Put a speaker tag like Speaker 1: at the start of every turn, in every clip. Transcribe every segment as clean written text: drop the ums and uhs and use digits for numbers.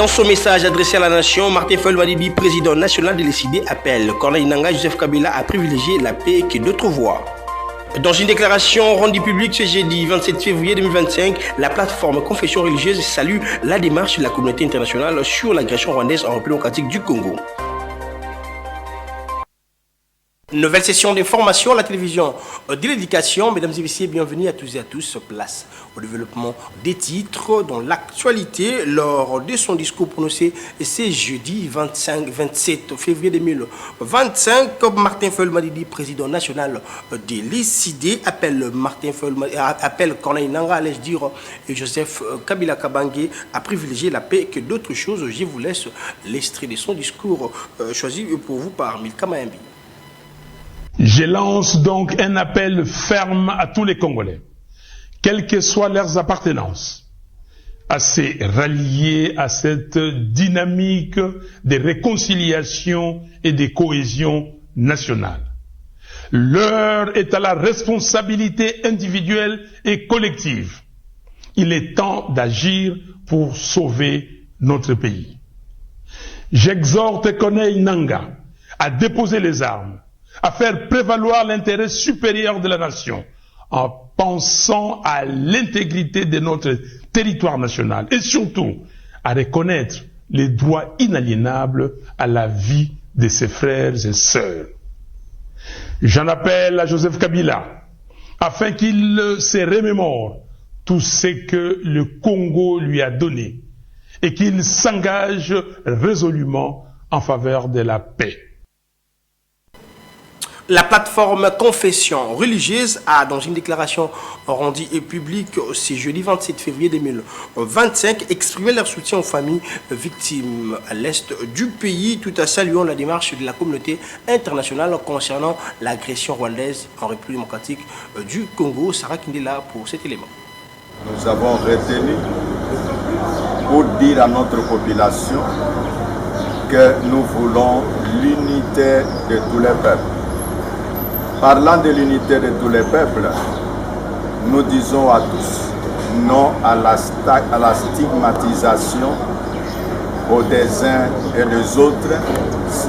Speaker 1: Dans son message adressé à la nation, Martin Fayulu Madidi, président national de l'ECD, appelle Corneille Nangaa et Joseph Kabila à privilégier la paix que d'autres voient. Dans une déclaration rendue publique ce jeudi 27 février 2025, la plateforme Confession religieuse salue la démarche de la communauté internationale sur l'agression rwandaise en République démocratique du Congo. Nouvelle session d'information à la télévision de l'éducation. Mesdames et messieurs, bienvenue à tous et à tous. Place au développement des titres dans l'actualité lors de son discours prononcé ce jeudi 27 février 2025. Martin Fayulu Madidi, président national de l'ECD, appelle Corneille Nangaa, allais-je dire, et Joseph Kabila Kabange à privilégier la paix que d'autres choses. Je vous laisse l'extrait de son discours choisi pour vous par Milka Mayambi.
Speaker 2: Je lance donc un appel ferme à tous les Congolais, quelles que soient leurs appartenances, à se rallier à cette dynamique de réconciliation et de cohésion nationale. L'heure est à la responsabilité individuelle et collective. Il est temps d'agir pour sauver notre pays. J'exhorte Corneille Nangaa à déposer les armes, à faire prévaloir l'intérêt supérieur de la nation en pensant à l'intégrité de notre territoire national et surtout à reconnaître les droits inaliénables à la vie de ses frères et sœurs. J'en appelle à Joseph Kabila afin qu'il se remémore tout ce que le Congo lui a donné et qu'il s'engage résolument en faveur de la paix.
Speaker 1: La plateforme Confession religieuse a, dans une déclaration rendue publique ce jeudi 27 février 2025, exprimé leur soutien aux familles victimes à l'est du pays, tout en saluant la démarche de la communauté internationale concernant l'agression rwandaise en République démocratique du Congo. Sarah Kindela pour cet élément.
Speaker 3: Nous avons retenu pour dire à notre population que nous voulons l'unité de tous les peuples. Parlant de l'unité de tous les peuples, nous disons à tous non à la stigmatisation des uns et des autres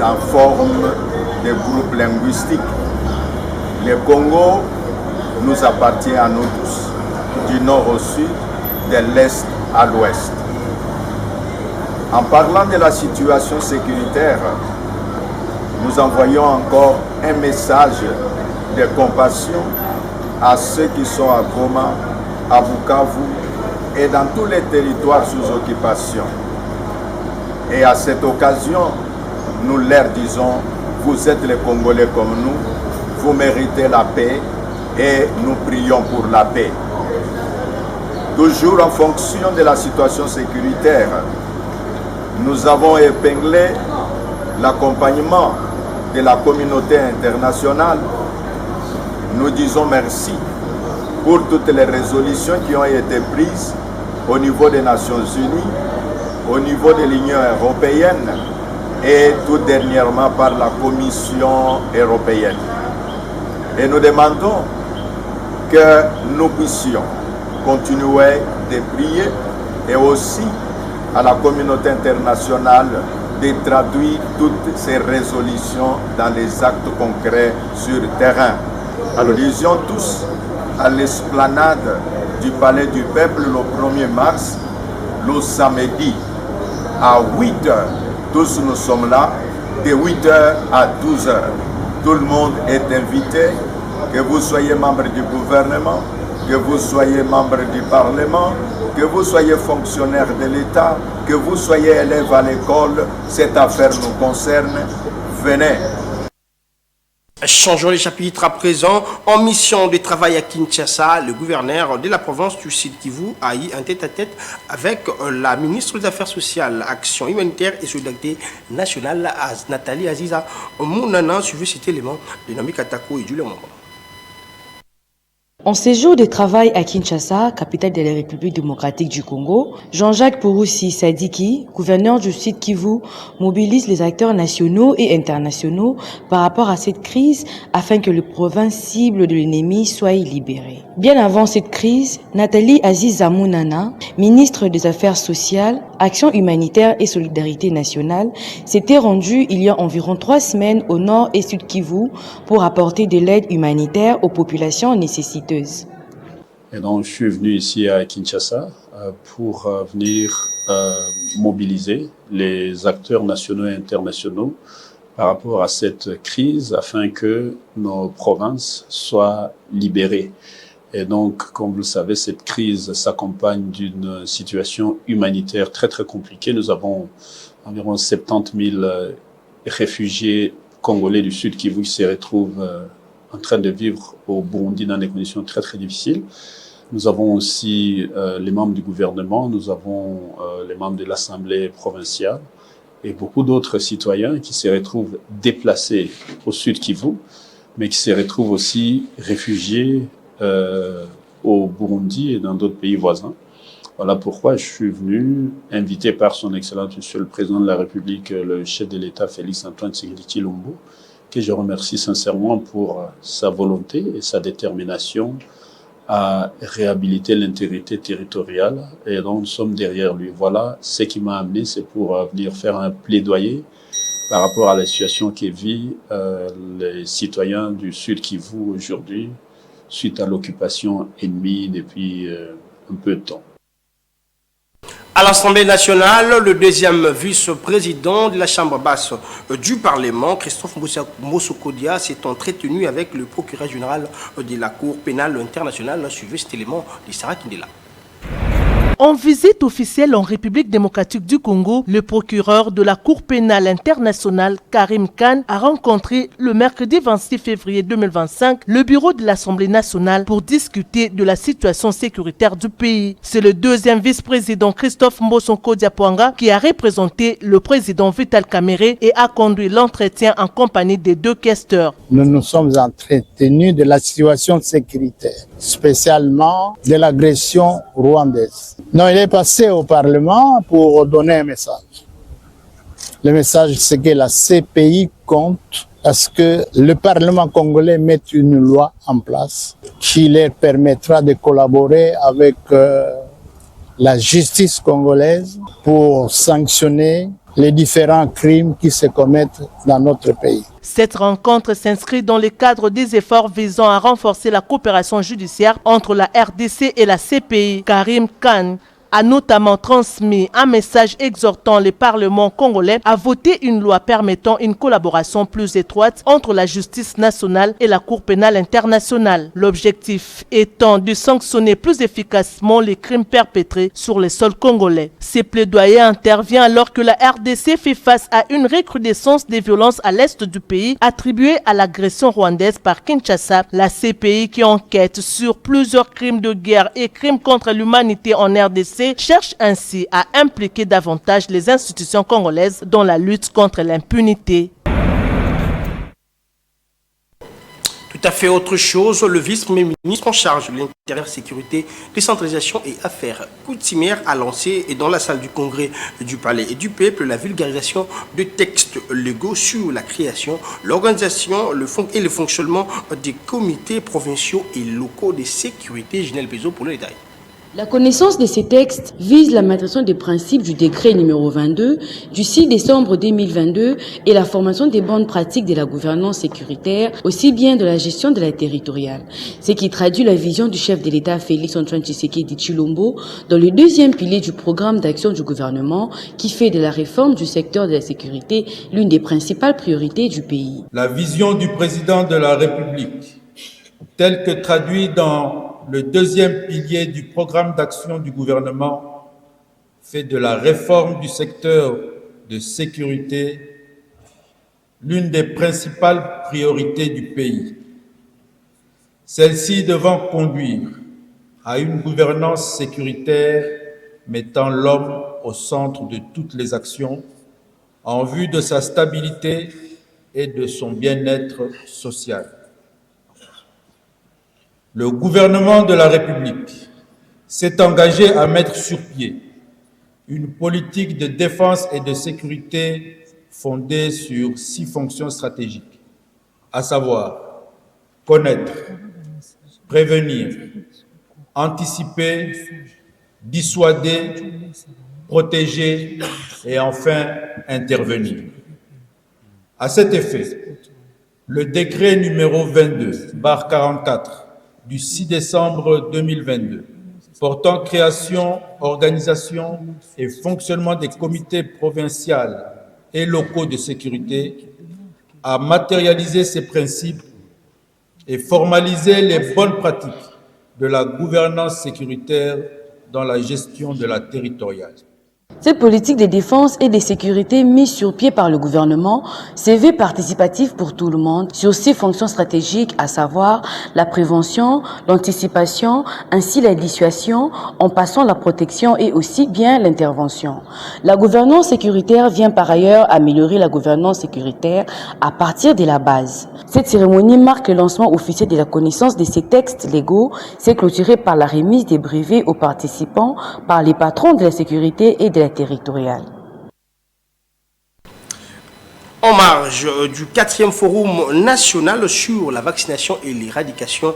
Speaker 3: en forme de groupes linguistiques. Le Congo nous appartient à nous tous, du nord au sud, de l'est à l'ouest. En parlant de la situation sécuritaire, nous envoyons encore un message de compassion à ceux qui sont à Goma, à Bukavu et dans tous les territoires sous occupation. Et à cette occasion, nous leur disons, vous êtes les Congolais comme nous, vous méritez la paix et nous prions pour la paix. Toujours en fonction de la situation sécuritaire, nous avons épinglé l'accompagnement de la communauté internationale. Nous disons merci pour toutes les résolutions qui ont été prises au niveau des Nations Unies, au niveau de l'Union européenne et tout dernièrement par la Commission européenne. Et nous demandons que nous puissions continuer de prier et aussi à la communauté internationale de traduire toutes ces résolutions dans les actes concrets sur le terrain. Nous disions tous à l'esplanade du Palais du Peuple le 1er mars, le samedi à 8h. Tous nous sommes là, de 8h à 12h. Tout le monde est invité, que vous soyez membre du gouvernement, que vous soyez membre du Parlement, que vous soyez fonctionnaire de l'État, que vous soyez élève à l'école, cette affaire nous concerne. Venez.
Speaker 1: Changeons les chapitres à présent. En mission de travail à Kinshasa, le gouverneur de la province du Sud Kivu a eu un tête-à-tête avec la ministre des Affaires sociales, Action humanitaire et solidarité nationale, Nathalie Aziza Mounana, suivi cet élément de Nami Katako et Jules Mombo.
Speaker 4: En séjour de travail à Kinshasa, capitale de la République démocratique du Congo, Jean-Jacques Pouroussi Sadiki, gouverneur du Sud Kivu, mobilise les acteurs nationaux et internationaux par rapport à cette crise afin que les provinces cibles de l'ennemi soient libérées. Bien avant cette crise, Nathalie Aziz Zamounana, ministre des Affaires sociales, Action humanitaire et solidarité nationale, s'était rendue il y a environ 3 semaines au nord et sud Kivu pour apporter de l'aide humanitaire aux populations nécessiteuses.
Speaker 5: Et donc, je suis venu ici à Kinshasa pour venir mobiliser les acteurs nationaux et internationaux par rapport à cette crise afin que nos provinces soient libérées. Et donc, comme vous le savez, cette crise s'accompagne d'une situation humanitaire très très compliquée. Nous avons environ 70 000 réfugiés congolais du Sud Kivu qui se retrouvent en train de vivre au Burundi dans des conditions très très difficiles. Nous avons aussi les membres du gouvernement, nous avons les membres de l'Assemblée provinciale et beaucoup d'autres citoyens qui se retrouvent déplacés au Sud Kivu, mais qui se retrouvent aussi réfugiés au Burundi et dans d'autres pays voisins. Voilà pourquoi je suis venu, invité par son Excellence Monsieur le Président de la République, le chef de l'État Félix-Antoine Tshisekedi Tshilombo, que je remercie sincèrement pour sa volonté et sa détermination à réhabiliter l'intégrité territoriale. Et donc nous sommes derrière lui. Voilà ce qui m'a amené, c'est pour venir faire un plaidoyer par rapport à la situation que vivent les citoyens du Sud Kivu aujourd'hui, suite à l'occupation ennemie depuis un peu de temps.
Speaker 1: À l'Assemblée nationale, le deuxième vice-président de la Chambre basse du Parlement, Christophe Mbosso-Kodia, s'est entretenu avec le procureur général de la Cour pénale internationale. Suivez cet élément de Sarah Kindela.
Speaker 6: En visite officielle en République démocratique du Congo, le procureur de la Cour pénale internationale, Karim Khan, a rencontré le mercredi 26 février 2025 le bureau de l'Assemblée nationale pour discuter de la situation sécuritaire du pays. C'est le deuxième vice-président Christophe Mbosso-Kodia qui a représenté le président Vital Kamerhe et a conduit l'entretien en compagnie des deux questeurs.
Speaker 7: Nous nous sommes entretenus de la situation sécuritaire, spécialement de l'agression rwandaise. Non, il est passé au Parlement pour donner un message. Le message, c'est que la CPI compte parce que le Parlement congolais mette une loi en place qui leur permettra de collaborer avec la justice congolaise pour sanctionner les différents crimes qui se commettent dans notre pays.
Speaker 6: Cette rencontre s'inscrit dans le cadre des efforts visant à renforcer la coopération judiciaire entre la RDC et la CPI. Karim Khan a notamment transmis un message exhortant le Parlement congolais à voter une loi permettant une collaboration plus étroite entre la justice nationale et la Cour pénale internationale. L'objectif étant de sanctionner plus efficacement les crimes perpétrés sur le sol congolais. Ces plaidoyers interviennent alors que la RDC fait face à une recrudescence des violences à l'est du pays attribuée à l'agression rwandaise par Kinshasa. La CPI qui enquête sur plusieurs crimes de guerre et crimes contre l'humanité en RDC cherche ainsi à impliquer davantage les institutions congolaises dans la lutte contre l'impunité.
Speaker 1: Tout à fait autre chose, le vice-premier ministre en charge de l'intérieur, sécurité, décentralisation et affaires coutumières a lancé dans la salle du congrès du Palais et du Peuple la vulgarisation de textes légaux sur la création, l'organisation et le fonctionnement des comités provinciaux et locaux de sécurité. Ginelle Bézo pour le détail.
Speaker 4: La connaissance de ces textes vise la maîtrise des principes du décret numéro 22 du 6 décembre 2022 et la formation des bonnes pratiques de la gouvernance sécuritaire, aussi bien de la gestion de la territoriale. Ce qui traduit la vision du chef de l'État Félix-Antoine Tshisekedi Tshilombo dans le deuxième pilier du programme d'action du gouvernement qui fait de la réforme du secteur de la sécurité l'une des principales priorités du pays.
Speaker 8: La vision du président de la République, telle que traduite dans le deuxième pilier du programme d'action du gouvernement, fait de la réforme du secteur de sécurité l'une des principales priorités du pays. Celle-ci devant conduire à une gouvernance sécuritaire mettant l'homme au centre de toutes les actions en vue de sa stabilité et de son bien-être social. Le gouvernement de la République s'est engagé à mettre sur pied une politique de défense et de sécurité fondée sur 6 fonctions stratégiques, à savoir connaître, prévenir, anticiper, dissuader, protéger et enfin intervenir. À cet effet, le décret numéro 22/44 du 6 décembre 2022 portant création, organisation et fonctionnement des comités provinciaux et locaux de sécurité a matérialisé ces principes et formalisé les bonnes pratiques de la gouvernance sécuritaire dans la gestion de la territoriale.
Speaker 4: Cette politique de défense et de sécurité mise sur pied par le gouvernement se veut participative pour tout le monde sur 6 fonctions stratégiques, à savoir la prévention, l'anticipation, ainsi la dissuasion, en passant la protection et aussi bien l'intervention. La gouvernance sécuritaire vient par ailleurs améliorer la gouvernance sécuritaire à partir de la base. Cette cérémonie marque le lancement officiel de la connaissance de ces textes légaux. C'est clôturé par la remise des brevets aux participants par les patrons de la sécurité et de la territoriale.
Speaker 1: En marge du 4e forum national sur la vaccination et l'éradication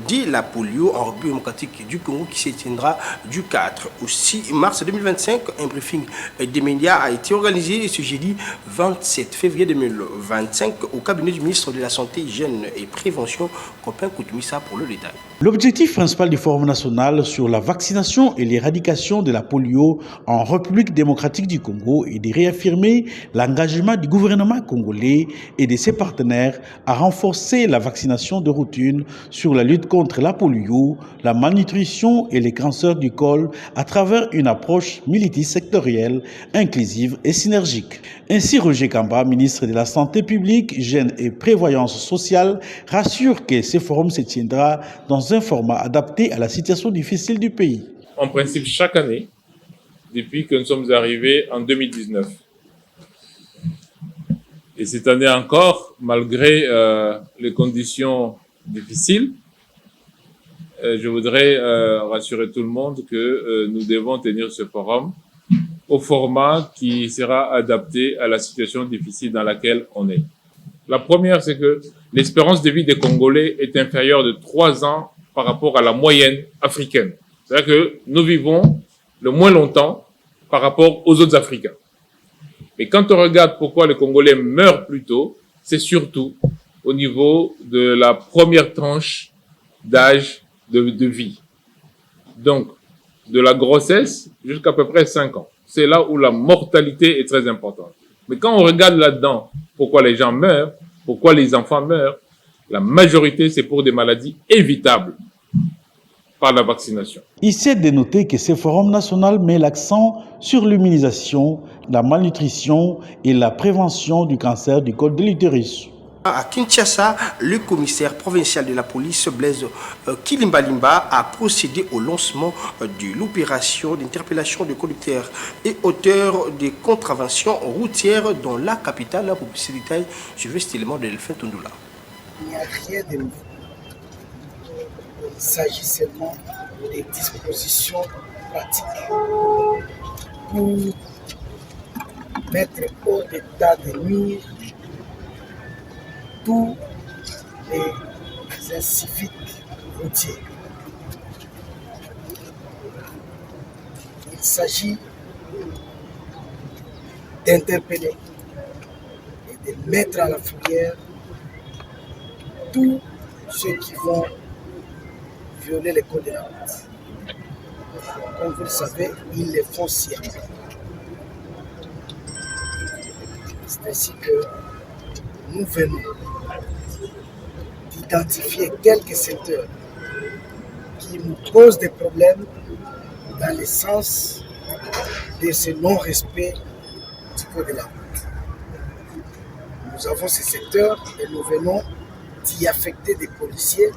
Speaker 1: de la polio en République démocratique du Congo qui se tiendra du 4 au 6 mars 2025, un briefing des médias a été organisé ce jeudi 27 février 2025 au cabinet du ministre de la Santé, Hygiène et Prévention, Copin Koutoumissa pour le détail.
Speaker 9: L'objectif principal du Forum national sur la vaccination et l'éradication de la polio en République démocratique du Congo est de réaffirmer l'engagement du gouvernement congolais et de ses partenaires à renforcer la vaccination de routine sur la lutte contre la polio, la malnutrition et les cancers du col à travers une approche multisectorielle, inclusive et synergique. Ainsi, Roger Kamba, ministre de la Santé publique, Hygiène et Prévoyance sociale, rassure que ce forum se tiendra dans un format adapté à la situation difficile du pays.
Speaker 10: En principe, chaque année, depuis que nous sommes arrivés en 2019. Et cette année encore, malgré les conditions difficiles, je voudrais rassurer tout le monde que nous devons tenir ce forum au format qui sera adapté à la situation difficile dans laquelle on est. La première, c'est que l'espérance de vie des Congolais est inférieure de 3 ans par rapport à la moyenne africaine. C'est-à-dire que nous vivons le moins longtemps par rapport aux autres Africains. Mais quand on regarde pourquoi les Congolais meurent plus tôt, c'est surtout au niveau de la première tranche d'âge de vie. Donc, de la grossesse jusqu'à peu près 5 ans. C'est là où la mortalité est très importante. Mais quand on regarde là-dedans pourquoi les gens meurent, pourquoi les enfants meurent, la majorité, c'est pour des maladies évitables par la vaccination.
Speaker 9: Il est de noter que ce forum national met l'accent sur l'immunisation, la malnutrition et la prévention du cancer du col de l'utérus.
Speaker 1: À Kinshasa, le commissaire provincial de la police, Blaise Kilimbalimba, a procédé au lancement de l'opération d'interpellation de conducteurs et auteurs de contraventions routières dans la capitale. Pour plus de détails, je veux cet élément de Delphin Tundula.
Speaker 11: Il n'y a rien de nouveau. Il s'agit seulement des dispositions pratiques pour mettre hors d'état de nuire tous les inciviques routiers. Il s'agit d'interpeller et de mettre à la fourrière tous ceux qui vont violer les codes de la route. Comme vous le savez, ils les font sciemment. C'est ainsi que nous venons d'identifier quelques secteurs qui nous posent des problèmes dans le sens de ce non-respect du code de la route. Nous avons ces secteurs et nous venons d'y affecter des policiers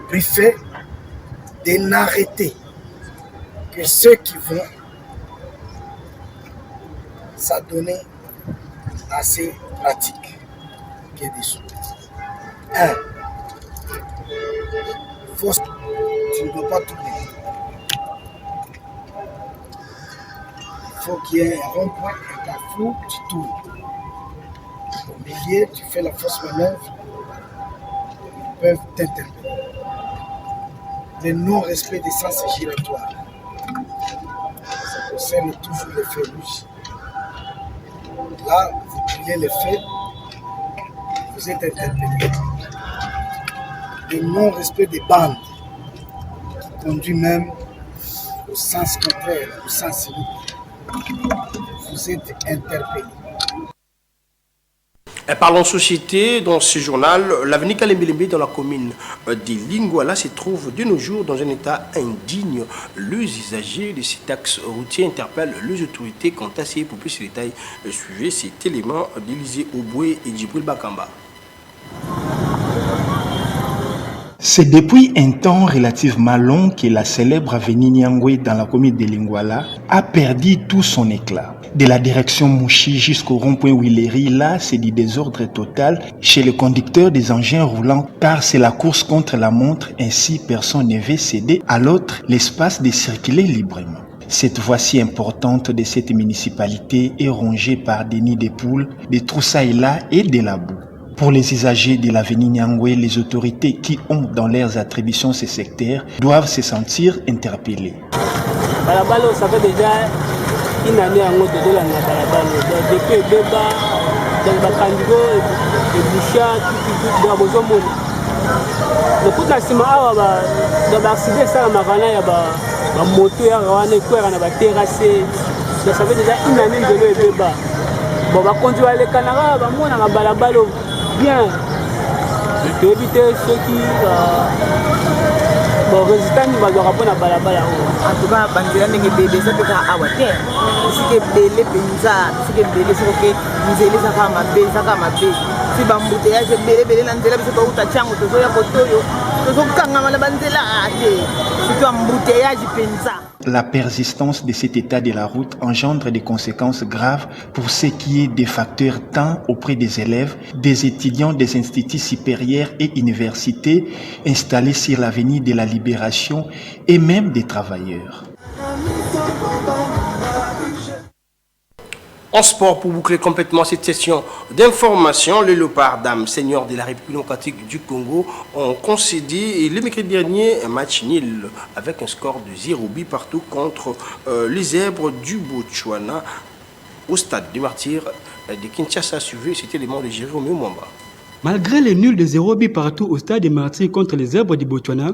Speaker 11: briefés de n'arrêter que ceux qui vont s'adonner à ces pratiques qui est des choses. 1. Tu ne dois pas tourner. Il faut qu'il y ait un rond-point, un carrefour, tu tournes. Au milieu, tu fais la fausse manœuvre, ils peuvent t'interpeller. Le non-respect des sens giratoires. Ça concerne toujours les feux rouges. Là, vous criez les feux, vous êtes interpellé. Le non-respect des bandes qui conduit même au sens contraire, au sens unique. Vous êtes interpellé.
Speaker 1: Parlons société, dans ce journal, l'avenue Kalembelembe dans la commune de Lingouala se trouve de nos jours dans un état indigne. Les usagers de cet axe routier interpellent les autorités quant à ces pour plus de détails. Suivez cet élément d'Élysée Oboué et Djibril Bakamba.
Speaker 12: C'est depuis un temps relativement long que la célèbre avenue Nyangwe dans la commune de Lingouala a perdu tout son éclat. De la direction Mouchi jusqu'au rond-point Willery, là, c'est du désordre total chez les conducteurs des engins roulants, car c'est la course contre la montre, ainsi personne ne veut céder à l'autre l'espace de circuler librement. Cette voie si importante de cette municipalité est rongée par des nids de poules, des troussailles-là et de la boue. Pour les usagers de l'avenue Nyangwe, les autorités qui ont dans leurs attributions ces secteurs doivent se sentir interpellés.
Speaker 13: Ça fait déjà une année à l'autre de la depuis Beba, dans le Kandigo, le Boucha, tout le monde. Le coup de la ciment, dans l'accident, ça m'a il y a un moteur, il y a terrassé. Ça fait déjà une année de Beba. Bon, on va conduire les Canara, on va balabalo bien. Pour éviter ceux qui. Bon, résultat, nous allons répondre à balabala.
Speaker 14: En tout cas, banzela ndenge bébé ça peut à water. Si que bébé penza, si que bébé c'est que nous allons ça kama bébé, ça kama bébé. Si bambouteillage bébé na nzela biso ko uta chango to ya kotoyo. To so kanga mala banzela ate. Si to embouteillage penza.
Speaker 12: La persistance de cet état de la route engendre des conséquences graves pour ce qui est des facteurs tant auprès des élèves, des étudiants des instituts supérieurs et universités installés sur l'avenue de la Libération et même des travailleurs.
Speaker 1: En sport, pour boucler complètement cette session d'information, les Léopards Dames, seniors de la République démocratique du Congo, ont concédé le mercredi dernier un match nul avec un score de 0 but partout contre les Zèbres du Botswana au stade du Martyr de Kinshasa. Suivi cet élément de Jérôme Mwamba.
Speaker 15: Malgré les nuls de 0 but partout au stade des Martyrs contre les Zèbres du Botswana,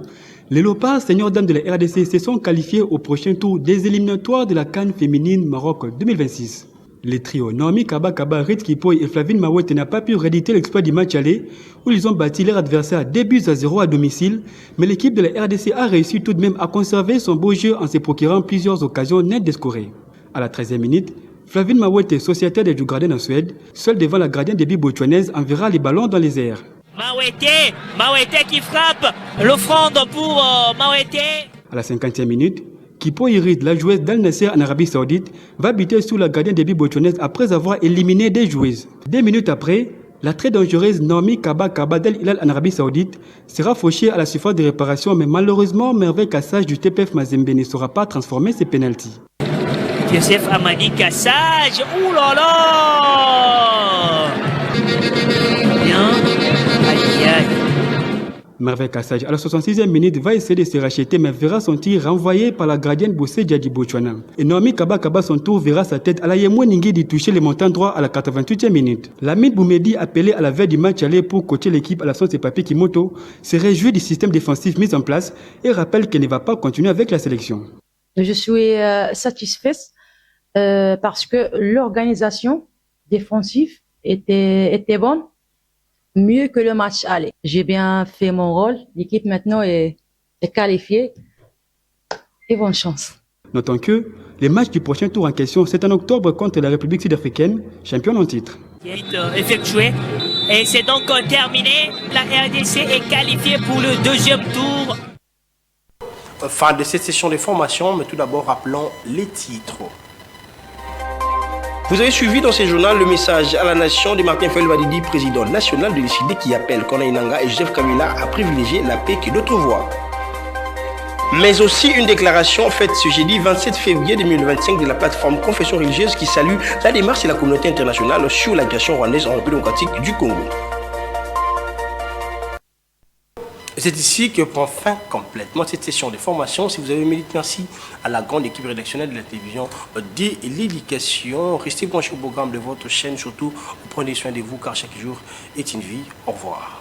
Speaker 15: les Léopards, seniors dames de la RDC, se sont qualifiés au prochain tour des éliminatoires de la CAN féminine Maroc 2026. Les trios Naomi Kaba Kaba, Rit Kipoy et Flavine Mawete n'ont pas pu rééditer l'exploit du match aller où ils ont battu leur adversaire 2 buts à 0 à domicile, mais l'équipe de la RDC a réussi tout de même à conserver son beau jeu en se procurant plusieurs occasions nettes de scorer. À la 13e minute, Flavine Mawete, sociétaire des Djurgården en Suède, seule devant la gardienne des buts botswanaise, enverra les ballons dans les airs.
Speaker 16: Mawete qui frappe, l'offrande pour Mawete.
Speaker 15: À la 50e minute, Kipo Irid, la joueuse d'Al Nasser en Arabie Saoudite, va buter sous la gardienne des buts botswanaise après avoir éliminé des joueuses. 2 minutes après, la très dangereuse Naomi Kaba Kaba d'Al Hilal en Arabie Saoudite sera fauchée à la surface de réparation, mais malheureusement, Merveille Kassage du TPF Mazembe ne saura pas transformer ses pénaltys.
Speaker 16: Youssef Amadi Kassage, ouh là là! Bien, aïe aïe.
Speaker 15: Merveille Kassage, à la 66e minute, va essayer de se racheter, mais verra son tir renvoyé par la gardienne Bossé Djadji Botswana. Et Naomi Kaba Kaba, son tour, verra sa tête à la Yemwe Ningi de toucher le montant droit à la 88e minute. Lamine Boumedi, appelé à la veille du match aller pour coacher l'équipe à la sauce de Papi Kimoto, se réjouit du système défensif mis en place et rappelle qu'elle ne va pas continuer avec la sélection.
Speaker 17: Je suis satisfaite parce que l'organisation défensive était bonne. Mieux que le match aller. J'ai bien fait mon rôle. L'équipe maintenant est qualifiée. Et bonne chance.
Speaker 15: Notons que les matchs du prochain tour en question, c'est en octobre contre la République sud-africaine, championne en titre.
Speaker 16: Effectué. Et c'est donc terminé. La RDC est qualifiée pour le deuxième tour.
Speaker 1: Fin de cette session de formation, mais tout d'abord rappelons les titres. Vous avez suivi dans ce journal le message à la nation de Martin Fayulu Badidi, président national de l'ICD, qui appelle Corneille Nangaa et Joseph Kabila à privilégier la paix que d'autres voient. Mais aussi une déclaration faite ce jeudi 27 février 2025 de la plateforme Confession religieuse qui salue la démarche de la communauté internationale sur l'agression rwandaise en République démocratique du Congo. C'est ici que prend fin complètement cette session de formation. Si vous avez aimé, merci à la grande équipe rédactionnelle de la télévision de l'éducation. Restez branchés au programme de votre chaîne, surtout prenez soin de vous car chaque jour est une vie. Au revoir.